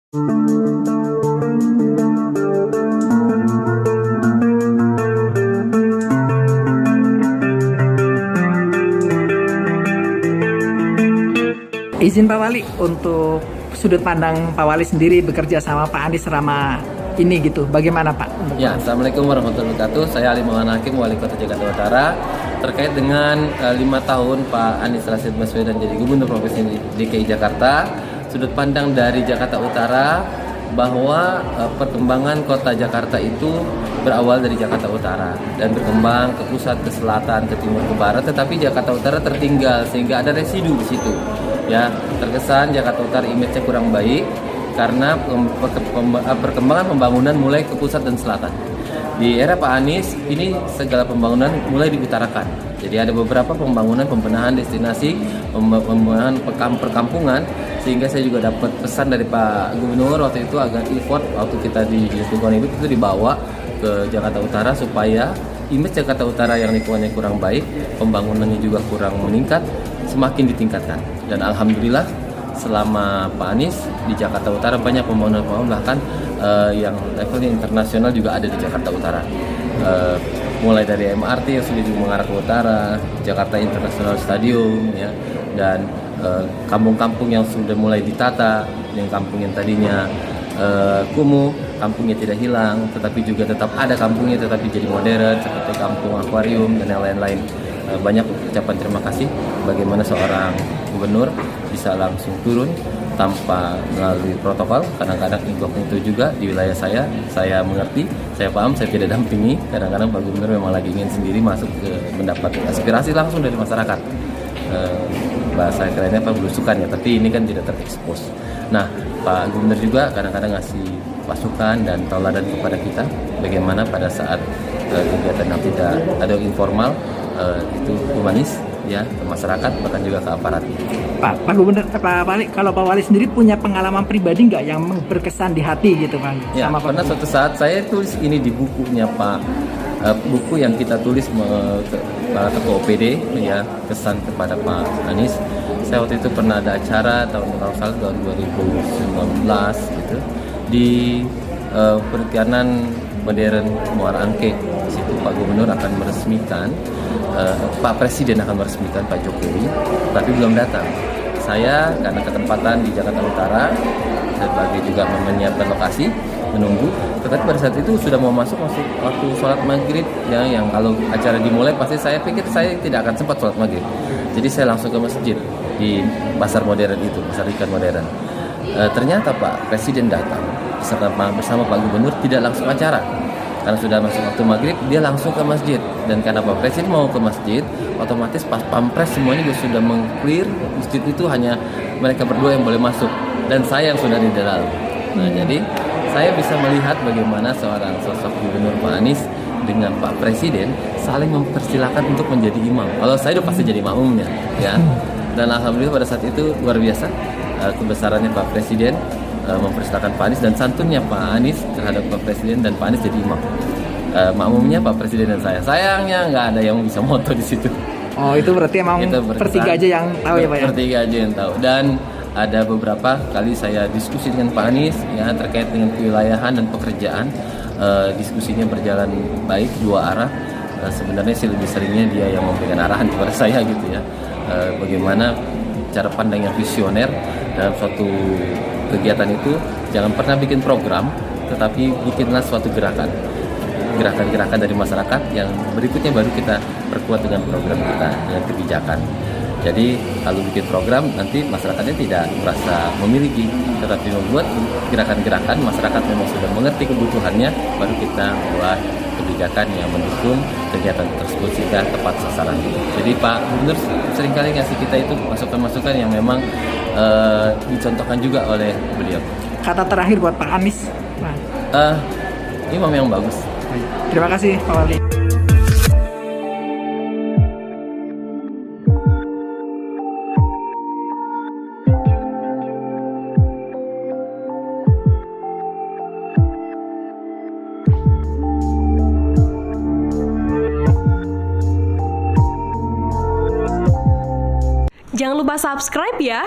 Izin Pak Wali, untuk sudut pandang Pak Wali sendiri bekerja sama Pak Anies selama ini gitu, bagaimana Pak? Ya, Assalamualaikum warahmatullahi wabarakatuh. Saya Ali Maulana Hakim, Wali Kota Jakarta Utara. Terkait dengan 5 tahun Pak Anies Rashid Baswedan jadi Gubernur Provinsi DKI Jakarta, sudut pandang dari Jakarta Utara bahwa perkembangan kota Jakarta itu berawal dari Jakarta Utara dan berkembang ke pusat, ke selatan, ke timur, ke barat, tetapi Jakarta Utara tertinggal sehingga ada residu di situ. Ya, terkesan Jakarta Utara image-nya kurang baik karena perkembangan pembangunan mulai ke pusat dan selatan. Di era Pak Anies ini segala pembangunan mulai diutarakan. Jadi ada beberapa pembangunan, pembenahan destinasi, pembenahan perkampungan, sehingga saya juga dapat pesan dari Pak Gubernur waktu itu agar effort waktu kita di lingkungan hidup itu dibawa ke Jakarta Utara supaya image Jakarta Utara yang lingkungannya kurang baik, pembangunannya juga kurang meningkat, semakin ditingkatkan. Dan alhamdulillah selama Pak Anies di Jakarta Utara banyak pembangunan bahkan yang levelnya internasional juga ada di Jakarta Utara. Mulai dari MRT yang sudah mengarah ke utara, Jakarta International Stadium, ya, dan kampung-kampung yang sudah mulai ditata, yang kampung yang tadinya kumuh, kampungnya tidak hilang, tetapi juga tetap ada kampungnya, tetapi jadi modern seperti kampung akuarium dan yang lain-lain. Banyak ucapan terima kasih bagaimana seorang gubernur bisa langsung turun tanpa melalui protokol. Kadang-kadang itu juga di wilayah saya mengerti, saya paham, saya tidak dampingi. Kadang-kadang Pak Gubernur memang lagi ingin sendiri masuk ke mendapat aspirasi langsung dari masyarakat. Bahasa kerennya Pak belusukan ya, tapi ini kan tidak terekspos. Nah, Pak Gubernur juga kadang-kadang ngasih masukan dan tauladan kepada kita bagaimana pada saat kegiatan yang tidak ada informal itu humanis ya ke masyarakat bahkan juga ke aparat. Pak Gubernur, Pak Wali, kalau Pak Wali sendiri punya pengalaman pribadi nggak yang berkesan di hati gitu Pak? Ya, sama karena suatu saat saya tulis ini di bukunya Pak, buku yang kita tulis Pak Ketua OPD ya, kesan kepada Pak Anies. Saya waktu itu pernah ada acara tahun 2019 gitu di perikanan modern Muara Angke. Di situ Pak Gubernur akan meresmikan, Pak Presiden akan meresmikan Pak Jokowi, tapi belum datang. Saya karena ketempatan di Jakarta Utara, sebagai juga menyiapkan lokasi, menunggu. Tetapi pada saat itu sudah mau masuk waktu sholat maghrib, ya, yang kalau acara dimulai pasti saya pikir saya tidak akan sempat sholat maghrib. Jadi saya langsung ke masjid di pasar modern itu, pasar ikan modern. Ternyata Pak Presiden datang bersama Pak Gubernur tidak langsung acara. Karena sudah masuk waktu maghrib, dia langsung ke masjid. Dan karena Pak Presiden mau ke masjid, otomatis pas pampres semuanya juga sudah meng-clear. Masjid itu hanya mereka berdua yang boleh masuk. Dan saya yang sudah di dalam. Nah, jadi saya bisa melihat bagaimana seorang sosok Gubernur Pak Anies dengan Pak Presiden saling mempersilahkan untuk menjadi imam. Kalau saya udah pasti jadi makmumnya, ya. Dan alhamdulillah pada saat itu luar biasa kebesarannya Pak Presiden mempersilahkan Pak Anies dan santunnya Pak Anies terhadap Pak Presiden dan Pak Anies jadi imam. Makmumnya Pak Presiden dan saya. Sayangnya nggak ada yang bisa moto di situ. Oh, itu berarti emang bertiga aja yang tahu ya Pak ya? Bertiga aja yang tahu. Dan ada beberapa kali saya diskusi dengan Pak Anies ya terkait dengan kewilayahan dan pekerjaan. Diskusinya berjalan baik dua arah. Sebenarnya sih lebih seringnya dia yang memberikan arahan kepada saya gitu ya. Bagaimana cara pandang yang visioner dalam suatu kegiatan itu, jangan pernah bikin program, tetapi bikinlah suatu gerakan-gerakan dari masyarakat yang berikutnya baru kita perkuat dengan program kita, dengan kebijakan. Jadi kalau bikin program nanti masyarakatnya tidak merasa memiliki, tetapi membuat gerakan-gerakan masyarakat memang sudah mengerti kebutuhannya, baru kita buat kebijakan yang mendukung kegiatan tersebut sehingga tepat sasaran. Jadi Pak Gubernur seringkali ngasih kita itu masukan-masukan yang memang dicontohkan juga oleh beliau. Kata terakhir buat Pak Anies. Imam yang bagus. Terima kasih Pak Wali. Jangan lupa subscribe ya.